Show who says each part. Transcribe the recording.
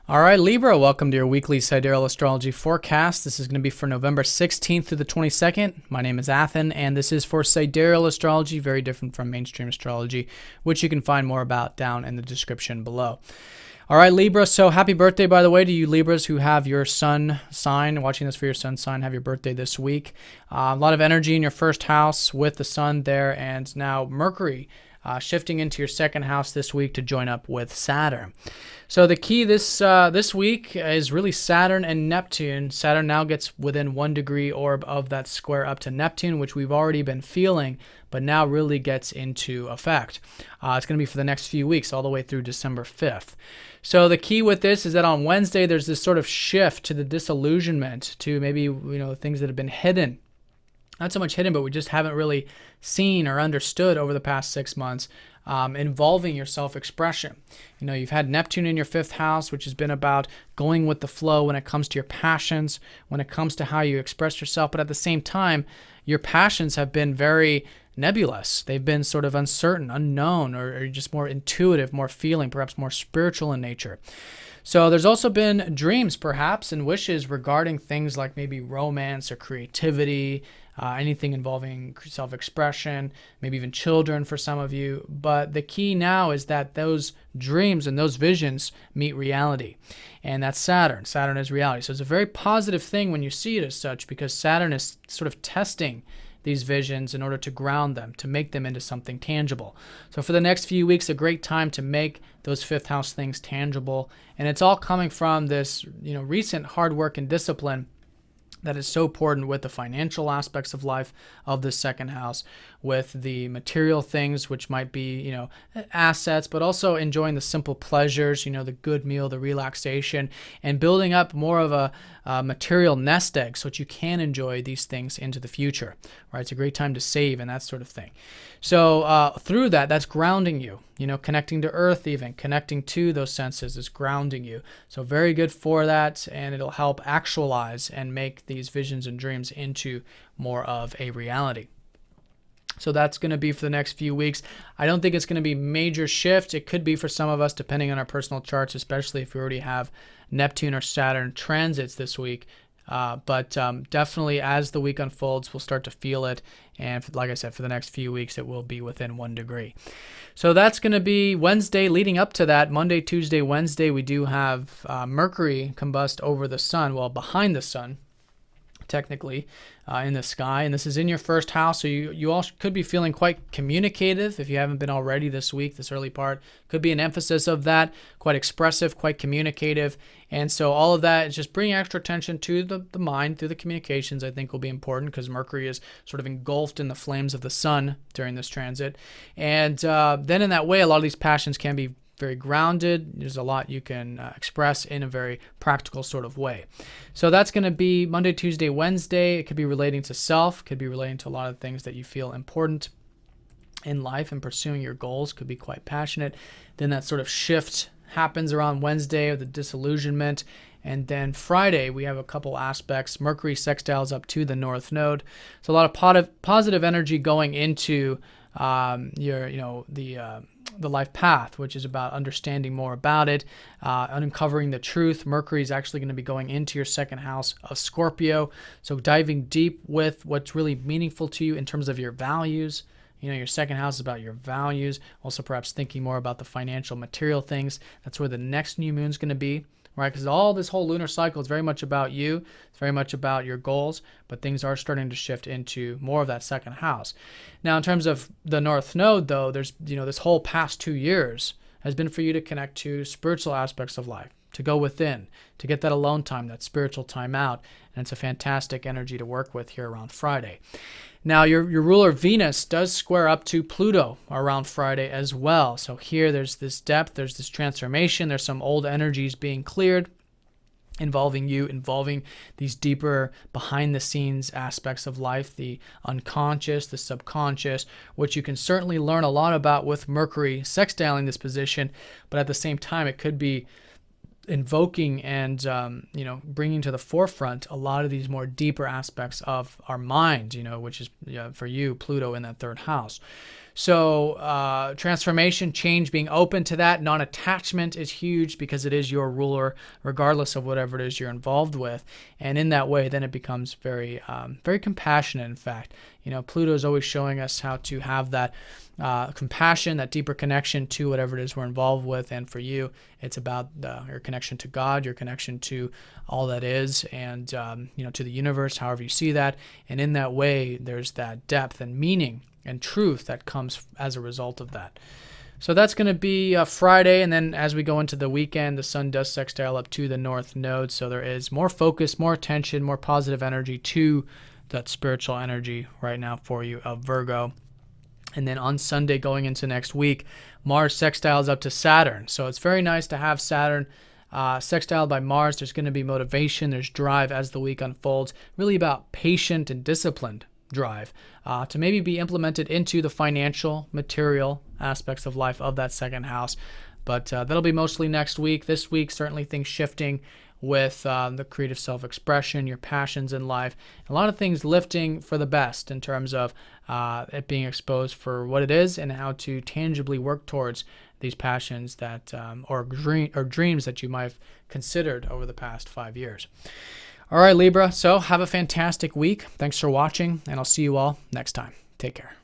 Speaker 1: All right, Libra, welcome to your weekly Sidereal Astrology forecast. This is going to be for November 16th through the 22nd. My name is Athen, and this is for Sidereal Astrology, very different from mainstream astrology, which you can find more about down in the description below. All right, Libra, so happy birthday, by the way, to you Libras who have your sun sign, watching this for your sun sign, have your birthday this week. A lot of energy in your first house with the sun there, and now Mercury shifting into your second house this week to join up with Saturn. So the key this week is really Saturn and Neptune. Saturn now gets within 1 degree orb of that square up to Neptune, which we've already been feeling, but now really gets into effect. It's going to be for the next few weeks, all the way through December 5th. So the key with this is that on Wednesday, there's this sort of shift to the disillusionment, to maybe things that have been hidden. Not so much hidden, but we just haven't really seen or understood over the past 6 months, involving your self-expression. You've had Neptune in your 5th house, which has been about going with the flow when it comes to your passions, when it comes to how you express yourself. But at the same time, your passions have been very nebulous. They've been sort of uncertain, unknown, or just more intuitive, more feeling, perhaps more spiritual in nature. So there's also been dreams, perhaps, and wishes regarding things like maybe romance or creativity, anything involving self-expression, maybe even children for some of you. But the key now is that those dreams and those visions meet reality. And that's Saturn. Saturn is reality. So it's a very positive thing when you see it as such, because Saturn is sort of testing these visions in order to ground them, to make them into something tangible. So for the next few weeks, a great time to make those 5th house things tangible. And it's all coming from this, recent hard work and discipline that is so important with the financial aspects of life of the second house, with the material things, which might be, assets, but also enjoying the simple pleasures, the good meal, the relaxation, and building up more of a material nest egg so that you can enjoy these things into the future, right? It's a great time to save and that sort of thing. So through that, that's grounding you, connecting to earth, even connecting to those senses is grounding you. So very good for that, and it'll help actualize and make these visions and dreams into more of a reality. So that's going to be for the next few weeks. I don't think it's going to be major shift. It could be for some of us, depending on our personal charts, especially if we already have Neptune or Saturn transits this week. But definitely as the week unfolds, we'll start to feel it. And like I said, for the next few weeks, it will be within 1 degree. So that's going to be Wednesday. Leading up to that, Monday, Tuesday, Wednesday, we do have Mercury combust over the sun, well, behind the sun, technically, in the sky. And this is in your 1st house, so you all could be feeling quite communicative if you haven't been already this week. This early part could be an emphasis of that, quite expressive, quite communicative. And so all of that is just bringing extra attention to the mind through the communications, I think will be important, because Mercury is sort of engulfed in the flames of the sun during this transit. And then in that way, a lot of these passions can be very grounded. There's a lot you can express in a very practical sort of way. So that's going to be Monday, Tuesday, Wednesday. It could be relating to self, could be relating to a lot of things that you feel important in life, and pursuing your goals could be quite passionate. Then that sort of shift happens around Wednesday, of the disillusionment. And then Friday, we have a couple aspects. Mercury sextiles up to the North Node. So a lot of positive energy going into the life path, which is about understanding more about it, uncovering the truth. Mercury is actually going to be going into your 2nd house of Scorpio. So diving deep with what's really meaningful to you in terms of your values. Your 2nd house is about your values. Also perhaps thinking more about the financial, material things. That's where the next new moon is going to be, right? Because all this whole lunar cycle is very much about you. It's very much about your goals, but things are starting to shift into more of that 2nd house. Now, in terms of the North Node, though, there's, this whole past 2 years has been for you to connect to spiritual aspects of life, to go within, to get that alone time, that spiritual time out. And it's a fantastic energy to work with here around Friday. Now, your ruler Venus does square up to Pluto around Friday as well. So here there's this depth, there's this transformation, there's some old energies being cleared, involving you, involving these deeper behind-the-scenes aspects of life, the unconscious, the subconscious, which you can certainly learn a lot about with Mercury sextiling this position. But at the same time, it could be invoking and bringing to the forefront a lot of these more deeper aspects of our mind, which is for you, Pluto in that third house. So transformation, change, being open to that, non-attachment is huge because it is your ruler, regardless of whatever it is you're involved with. And in that way, then it becomes very, very compassionate. In fact, Pluto is always showing us how to have that compassion, that deeper connection to whatever it is we're involved with. And for you, it's about your connection to God, your connection to all that is, and to the universe, however you see that. And in that way, there's that depth and meaning and truth that comes as a result of that. So that's going to be Friday, and then as we go into the weekend, the sun does sextile up to the north node, so there is more focus, more attention, more positive energy to that spiritual energy right now for you of Virgo. And then on Sunday going into next week, Mars sextiles up to Saturn. So it's very nice to have Saturn sextiled by Mars. There's going to be motivation, there's drive as the week unfolds, really about patient and disciplined drive to maybe be implemented into the financial, material aspects of life of that second house. But that'll be mostly next week. This week, certainly things shifting with the creative self-expression, your passions in life, a lot of things lifting for the best in terms of it being exposed for what it is and how to tangibly work towards these passions that or dreams that you might have considered over the past 5 years. All right, Libra, so have a fantastic week. Thanks for watching, and I'll see you all next time. Take care.